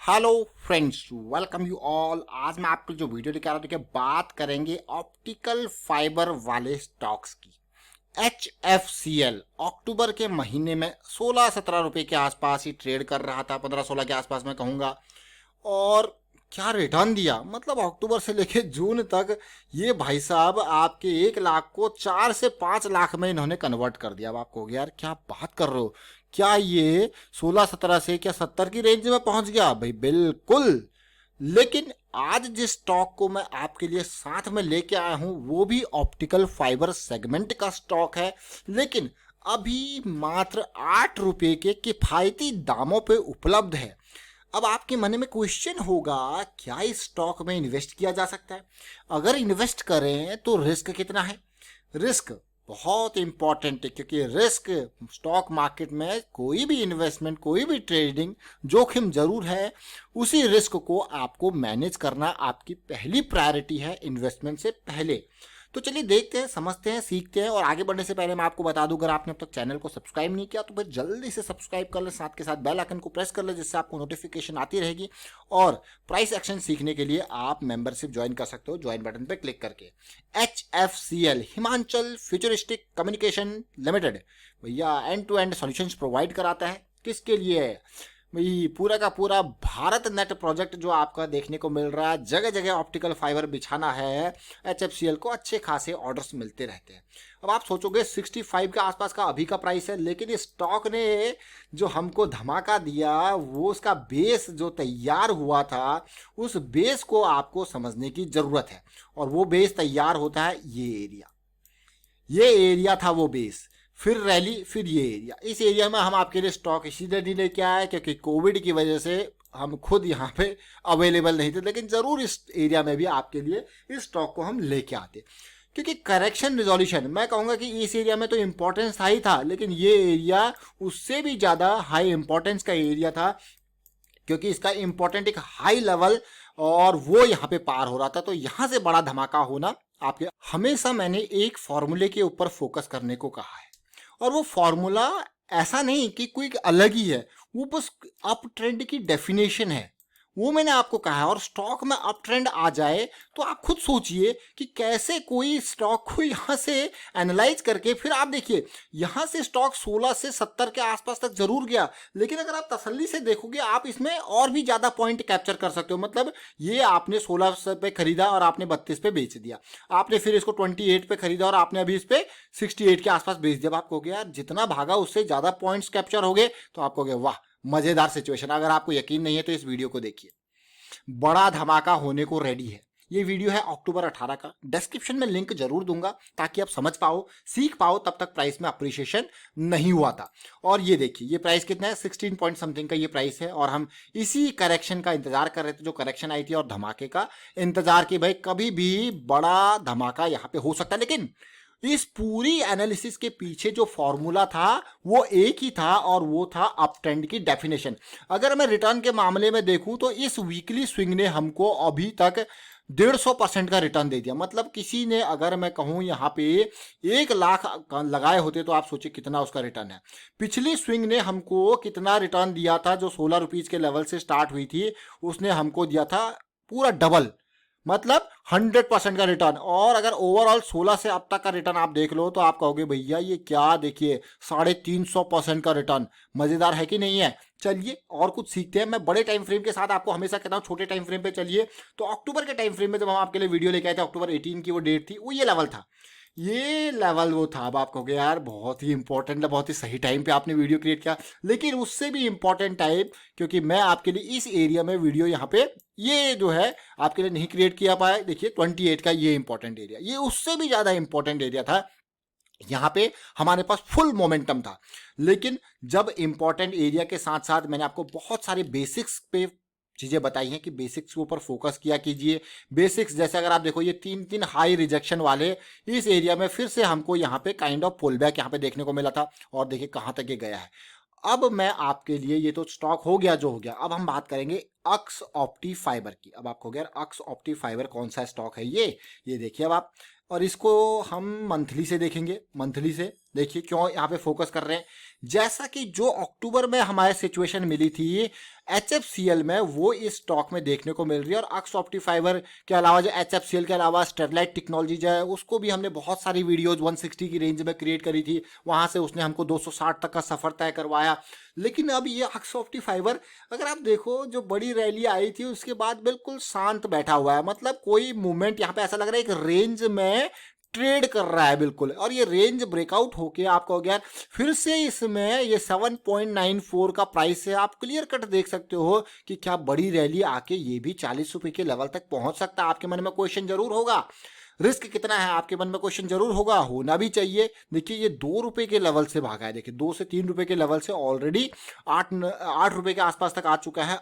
Hello friends, welcome you all. आज मैं आपको जो वीडियो लेकर आ रहा हूँ, देखिए बात करेंगे ऑप्टिकल फाइबर वाले स्टॉक्स की। HFCL अक्टूबर के महीने में 16-17 रुपए के आसपास ही ट्रेड कर रहा था, 15-16 के आसपास मैं कहूँगा। और क्या रिटर्न दिया, मतलब अक्टूबर से लेके जून तक ये भाई साहब आपके 1 लाख को 4 से 5 लाख में इन्होंने कन्वर्ट कर दिया। अब आप कहोगे यार क्या बात कर रहे हो, क्या ये 16-17 से क्या 70 की रेंज में पहुंच गया? भाई बिल्कुल। लेकिन आज जिस स्टॉक को मैं आपके लिए साथ में लेके आया हूं वो भी ऑप्टिकल फाइबर सेगमेंट का स्टॉक है, लेकिन अभी मात्र 8 रुपए के किफायती दामों पे उपलब्ध है। अब आपके मन में क्वेश्चन होगा, क्या इस स्टॉक में इन्वेस्ट किया जा सकता है? अगर इन्वेस्ट करें तो रिस्क कितना है? रिस्क बहुत इंपॉर्टेंट है, क्योंकि रिस्क स्टॉक मार्केट में कोई भी इन्वेस्टमेंट, कोई भी ट्रेडिंग जोखिम जरूर है। उसी रिस्क को आपको मैनेज करना आपकी पहली प्रायोरिटी है इन्वेस्टमेंट से पहले। तो चलिए देखते हैं, समझते हैं, सीखते हैं। और आगे बढ़ने से पहले मैं आपको बता दूं, अगर आपने अब तक चैनल को सब्सक्राइब नहीं किया तो फिर जल्दी से सब्सक्राइब कर ले, साथ के साथ बेल आइकन को प्रेस कर ले, जिससे आपको नोटिफिकेशन आती रहेगी। और प्राइस एक्शन सीखने के लिए आप मेंबरशिप ज्वाइन कर सकते हो, ज्वाइन बटन पर क्लिक करके। HFCL Himachal futuristic communication limited भैया end to end solutions provide कराता है। किसके लिए है भाई? पूरा का पूरा भारत नेट प्रोजेक्ट जो आपका देखने को मिल रहा है, जगह जगह ऑप्टिकल फाइबर बिछाना है। HFCL को अच्छे खासे ऑर्डर्स मिलते रहते हैं। अब आप सोचोगे 65 के आसपास का अभी का प्राइस है, लेकिन इस स्टॉक ने जो हमको धमाका दिया वो उसका बेस जो तैयार हुआ था, उस बेस को आपको समझने की जरूरत है। और वो बेस तैयार होता है ये एरिया था वो बेस, फिर रैली, फिर ये एरिया। इस एरिया में हम आपके लिए स्टॉक इसीलिए नहीं लेके आए क्योंकि कोविड की वजह से हम खुद यहाँ पे अवेलेबल नहीं थे, लेकिन जरूर इस एरिया में भी आपके लिए इस स्टॉक को हम लेके आते, क्योंकि करेक्शन रिजोल्यूशन मैं कहूँगा कि इस एरिया में तो इंपॉर्टेंस ही था, लेकिन ये एरिया उससे भी ज़्यादा हाई इंपॉर्टेंस का एरिया था, क्योंकि इसका इंपॉर्टेंट एक हाई लेवल और वो यहाँ पे पार हो रहा था। तो यहाँ से बड़ा धमाका होना आपके, हमेशा मैंने एक फॉर्मूले के ऊपर फोकस करने को कहा है। और वो फॉर्मूला ऐसा नहीं कि कोई अलग ही है, वो बस अप ट्रेंड की डेफिनेशन है, वो मैंने आपको कहा है। और स्टॉक में अप ट्रेंड आ जाए तो आप खुद सोचिए कि कैसे कोई स्टॉक को यहाँ से एनालाइज करके, फिर आप देखिए यहाँ से स्टॉक 16 से 70 के आसपास तक जरूर गया, लेकिन अगर आप तसल्ली से देखोगे आप इसमें और भी ज्यादा पॉइंट कैप्चर कर सकते हो। मतलब ये आपने 16 पे खरीदा और आपने 32 पे बेच दिया, आपने फिर इसको 28 पे खरीदा और आपने अभी इस पे 68 के आसपास बेच दिया। आप कहोगे यार जितना भागा उससे ज्यादा पॉइंट्स कैप्चर हो गए, तो आप कहोगे वाह मजेदार सिचुएशन। अगर आपको यकीन नहीं है तो इस वीडियो को देखिए, बड़ा धमाका होने को रेडी है। ये वीडियो है अक्टूबर 18 का, डिस्क्रिप्शन में लिंक जरूर दूंगा ताकि आप समझ पाओ, सीख पाओ। तब तक प्राइस में अप्रिशिएशन नहीं हुआ था। और ये देखिए ये प्राइस कितना है, 16 पॉइंट समथिंग का ये प्राइस है। और हम इसी करेक्शन का इंतजार कर रहे थे, जो करेक्शन आई थी, और धमाके का इंतजार कि भाई कभी भी बड़ा धमाका यहाँ पे हो सकता है। लेकिन इस पूरी एनालिसिस के पीछे जो फॉर्मूला था वो एक ही था, और वो था अप ट्रेंड की डेफिनेशन। अगर मैं रिटर्न के मामले में देखूं तो इस वीकली स्विंग ने हमको अभी तक 150% का रिटर्न दे दिया। मतलब किसी ने, अगर मैं कहूं यहाँ पे 1 लाख लगाए होते तो आप सोचिए कितना उसका रिटर्न है। पिछली स्विंग ने हमको कितना रिटर्न दिया था, जो 16 रुपीज के लेवल से स्टार्ट हुई थी, उसने हमको दिया था पूरा डबल, मतलब 100% का रिटर्न। और अगर ओवरऑल 16 से अब तक का रिटर्न आप देख लो तो आप कहोगे भैया ये क्या, देखिए 350% का रिटर्न। मजेदार है कि नहीं है? चलिए और कुछ सीखते हैं। मैं बड़े टाइम फ्रेम के साथ आपको हमेशा कहता हूं छोटे टाइम फ्रेम पे चलिए। तो अक्टूबर के टाइम फ्रेम में जब हम आपके लिए वीडियो लेके आए थे, अक्टूबर 18 की वो डेट थी, वो ये लेवल था, ये लेवल वो था। अब आप कहोगे यार बहुत ही इंपॉर्टेंट है, बहुत ही सही टाइम पे आपने वीडियो क्रिएट किया, लेकिन उससे भी इंपॉर्टेंट टाइम, क्योंकि मैं आपके लिए इस एरिया में वीडियो यहाँ पे ये जो है आपके लिए नहीं क्रिएट किया पाया। देखिए 28 का ये इंपॉर्टेंट एरिया, ये उससे भी ज्यादा इंपॉर्टेंट एरिया था। यहाँ पे हमारे पास फुल मोमेंटम था। लेकिन जब इंपॉर्टेंट एरिया के साथ साथ मैंने आपको बहुत सारे बेसिक्स पे चीजें बताई हैं कि बेसिक्स के ऊपर फोकस किया कीजिए। बेसिक्स जैसे अगर आप देखो ये 3 हाई रिजेक्शन वाले इस एरिया में फिर से हमको यहाँ पे काइंड ऑफ पुल बैक यहाँ पे देखने को मिला था, और देखिए कहाँ तक ये गया है। अब मैं आपके लिए, ये तो स्टॉक हो गया जो हो गया, अब हम बात करेंगे अक्स ऑप्टी फाइबर की। अब आपको यार अक्स ऑप्टी फाइबर कौन सा स्टॉक है? ये देखिए अब आप, और इसको हम मंथली से देखेंगे। मंथली से देखिए क्यों यहाँ पे फोकस कर रहे हैं, जैसा कि जो अक्टूबर में हमारे सिचुएशन मिली थी, HFCL में वो इस स्टॉक में देखने को मिल रही है। और अक्स ऑप्टी फाइबर के अलावा जो HFCL के अलावा स्टेरलाइट टेक्नोलॉजीज है, उसको भी हमने बहुत सारी वीडियोज 160 की रेंज में क्रिएट करी थी, वहां से उसने हमको 260 तक का सफर तय करवाया। लेकिन अब ये अक्स ऑप्टी फाइबर अगर आप देखो, जो बड़ी रैली आई थी उसके बाद बिल्कुल शांत बैठा हुआ है, मतलब कोई मूवमेंट यहाँ पे ऐसा लग रहा है एक रेंज में ट्रेड कर रहा है बिल्कुल। और ये रेंज ब्रेकआउट होके आपका हो गया फिर से, इसमें ये 7.94 का प्राइस है। आप क्लियर कट देख सकते हो कि क्या बड़ी रैली आके ये भी 40 रुपए के लेवल तक पहुंच सकता है। आपके मन में क्वेश्चन जरूर होगा, रिस्क कितना है, आपके मन में क्वेश्चन जरूर होगा, होना भी चाहिए। देखिए ये 2 रुपए के लेवल से भागा है, देखिए 2 से 3 रुपए के लेवल से ऑलरेडी 8 रुपए के आसपास तक आ चुका है।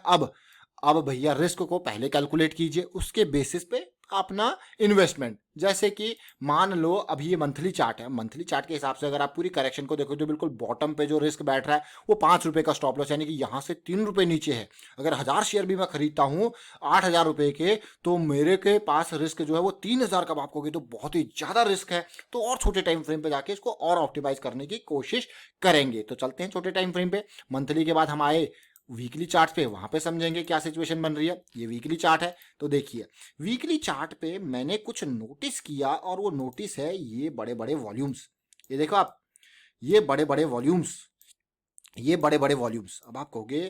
अब भैया रिस्क को पहले कैलकुलेट कीजिए, उसके बेसिस पे अपना इन्वेस्टमेंट। जैसे कि मान लो अभी ये मंथली चार्ट है, मंथली चार्ट के हिसाब से अगर आप पूरी करेक्शन को देखो तो बिल्कुल बॉटम पे जो रिस्क बैठ रहा है वो 5 रुपए का स्टॉप लॉस, यानी कि यहाँ से 3 रुपए नीचे है। अगर 1000 शेयर भी मैं खरीदता हूँ 8000 रुपए के, तो मेरे के पास रिस्क जो है वो 3000 का माफ होगी, तो बहुत ही ज्यादा रिस्क है। तो और छोटे टाइम फ्रेम पे जाके इसको और ऑप्टिमाइज करने की कोशिश करेंगे। तो चलते हैं छोटे टाइम फ्रेम पे। मंथली के बाद हम आए वीकली चार्ट पे, वहां पे समझेंगे क्या सिचुएशन बन रही है। ये वीकली चार्ट है, तो देखिए वीकली चार्ट पे मैंने कुछ नोटिस किया, और वो नोटिस है ये बड़े बड़े वॉल्यूम्स। ये देखो आप, ये बड़े बड़े वॉल्यूम्स, ये बड़े बड़े वॉल्यूम्स। अब आप कहोगे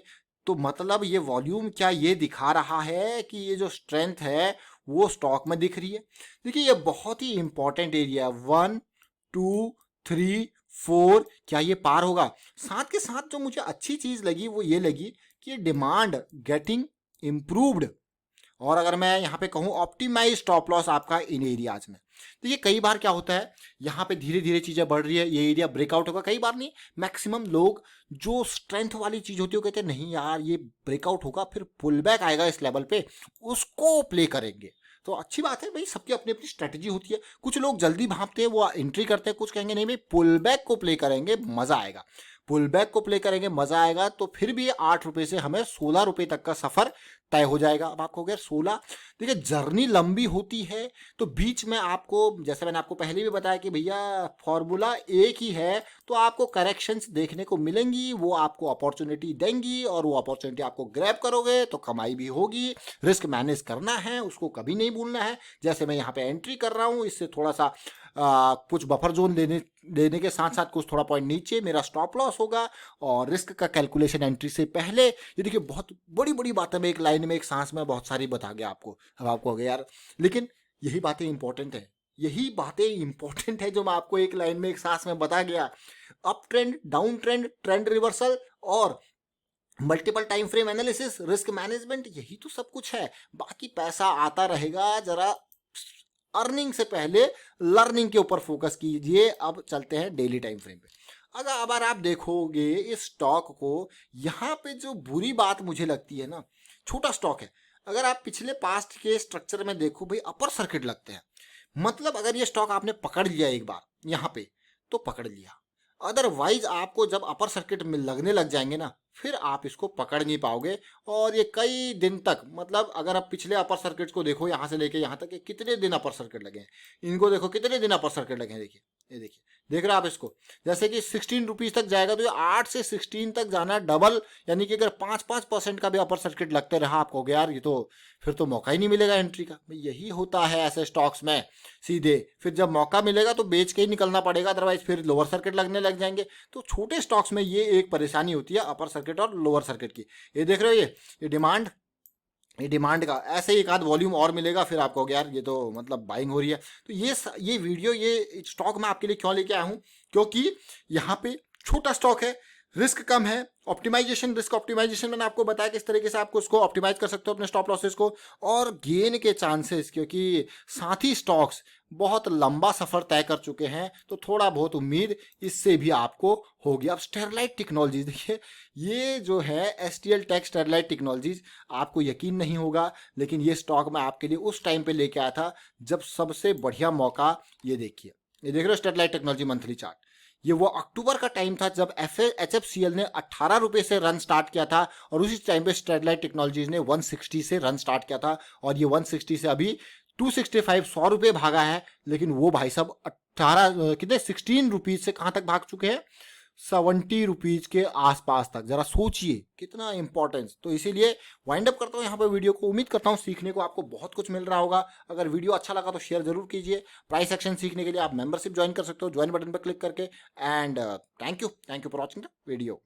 तो मतलब ये वॉल्यूम क्या ये दिखा रहा है कि ये जो स्ट्रेंथ है वो स्टॉक में दिख रही है? देखिए ये बहुत ही इंपॉर्टेंट एरिया है, 1 2 3 4, क्या ये पार होगा? साथ के साथ जो मुझे अच्छी चीज लगी वो ये लगी कि डिमांड गेटिंग इम्प्रूव्ड। और अगर मैं यहाँ पे कहूँ ऑप्टिमाइज स्टॉप लॉस आपका इन एरियाज में। तो ये कई बार क्या होता है, यहाँ पे धीरे धीरे चीजें बढ़ रही है, ये एरिया ब्रेकआउट होगा। कई बार नहीं, मैक्सिमम लोग जो स्ट्रेंथ वाली चीज होती है वो कहते हैं नहीं यार ये ब्रेकआउट होगा, फिर पुल बैक आएगा इस लेवल पे, उसको प्ले करेंगे। तो अच्छी बात है भाई, सबकी अपनी अपनी स्ट्रेटजी होती है। कुछ लोग जल्दी भागते हैं, वो एंट्री करते हैं, कुछ कहेंगे नहीं भाई पुल बैक को प्ले करेंगे मजा आएगा, पुल बैक को प्ले करेंगे मजा आएगा। तो फिर भी 8 रुपए से हमें 16 रुपए तक का सफर तय हो जाएगा। अब आपको अगर 16, देखिए जर्नी लंबी होती है, तो बीच में आपको, जैसे मैंने आपको पहले भी बताया कि भैया फॉर्मूला एक ही है, तो आपको करेक्शंस देखने को मिलेंगी, वो आपको अपॉर्चुनिटी देंगी, और वो अपॉर्चुनिटी आपको ग्रैब करोगे तो कमाई भी होगी। रिस्क मैनेज करना है, उसको कभी नहीं भूलना है। जैसे मैं यहाँ पे एंट्री कर रहा हूँ, इससे थोड़ा सा कुछ बफर जोन लेने के साथ साथ कुछ थोड़ा पॉइंट नीचे मेरा स्टॉप लॉस होगा। और रिस्क का कैलकुलेशन एंट्री से पहले, ये देखिए बहुत बड़ी बड़ी बातें मैं एक लाइन में एक सांस में बहुत सारी बता गया आपको। अब आपको हो गया यार, लेकिन यही बातें इंपॉर्टेंट है, यही बातें इंपॉर्टेंट है जो मैं आपको एक लाइन में एक सांस में बता गया। Up trend, down trend, trend reversal और multiple time frame analysis, risk management, यही तो सब कुछ है। बाकी पैसा आता रहेगा, जरा अर्निंग से पहले लर्निंग के ऊपर फोकस कीजिए। अब चलते हैं डेली टाइम फ्रेम पे। अगर आप देखोगे इस स्टॉक को, यहाँ पे जो बुरी बात मुझे लगती है ना, छोटा स्टॉक है। अगर आप पिछले पास्ट के स्ट्रक्चर में देखो भाई, अपर सर्किट लगते हैं। मतलब अगर ये स्टॉक आपने पकड़ लिया एक बार यहाँ पे, तो पकड़ लिया, अदरवाइज आपको जब अपर सर्किट में लगने लग जाएंगे ना, फिर आप इसको पकड़ नहीं पाओगे। और ये कई दिन तक, मतलब अगर आप पिछले अपर सर्किट को देखो यहाँ से लेके यहाँ तक, कितने दिन अपर सर्किट लगे हैं, इनको देखो कितने दिन अपर सर्किट लगे हैं। देखिए ये देखिए, देख रहे हो आप इसको, जैसे कि 16 रुपीज तक जाएगा, तो ये 8 से 16 तक जाना डबल, यानी कि अगर 5% का भी अपर सर्किट लगते रहा आपको, यार ये तो फिर तो मौका ही नहीं मिलेगा एंट्री का। यही होता है ऐसे स्टॉक्स में, सीधे फिर जब मौका मिलेगा तो बेच के ही निकलना पड़ेगा, अदरवाइज फिर लोअर सर्किट लगने लग जाएंगे। तो छोटे स्टॉक्स में ये एक परेशानी होती है, अपर सर्किट और लोअर सर्किट की। ये देख रहे हो, ये डिमांड, ये डिमांड का ऐसे ही एक आध वॉल्यूम और मिलेगा, फिर आपको यार ये तो मतलब बाइंग हो रही है। तो ये वीडियो, ये स्टॉक मैं आपके लिए क्यों लेके आया हूँ, क्योंकि यहाँ पे छोटा स्टॉक है, रिस्क कम है। ऑप्टिमाइजेशन, रिस्क ऑप्टिमाइजेशन मैंने आपको बताया किस तरीके से आपको उसको ऑप्टिमाइज कर सकते हो अपने स्टॉप लॉसेस को, और गेन के चांसेस, क्योंकि साथी स्टॉक्स बहुत लंबा सफर तय कर चुके हैं, तो थोड़ा बहुत उम्मीद इससे भी आपको होगी। अब स्टेरलाइट टेक्नोलॉजीज देखिए, ये जो है STL टेक स्टेरलाइट टेक्नोलॉजीज, आपको यकीन नहीं होगा, लेकिन ये स्टॉक मैं आपके लिए उस टाइम पे लेके आया था जब सबसे बढ़िया मौका, ये देखिए, ये देख रहे हो स्टेरलाइट टेक्नोलॉजी मंथली चार्ट, ये वो अक्टूबर का टाइम था जब HFCL ने 18 रुपए से रन स्टार्ट किया था, और उसी टाइम पे स्टेरलाइट टेक्नोलॉजीज ने 160 से रन स्टार्ट किया था, और ये 160 से अभी 265, 100 रुपए भागा है। लेकिन वो भाई साहब 18 कितने 16 रुपीज से कहां तक भाग चुके हैं, ₹70 के आसपास तक। जरा सोचिए कितना इंपॉर्टेंस। तो इसीलिए वाइंड अप करता हूँ यहाँ पे वीडियो को। उम्मीद करता हूँ सीखने को आपको बहुत कुछ मिल रहा होगा। अगर वीडियो अच्छा लगा तो शेयर जरूर कीजिए। प्राइस एक्शन सीखने के लिए आप मेंबरशिप ज्वाइन कर सकते हो, ज्वाइन बटन पर क्लिक करके। And thank you for watching the video.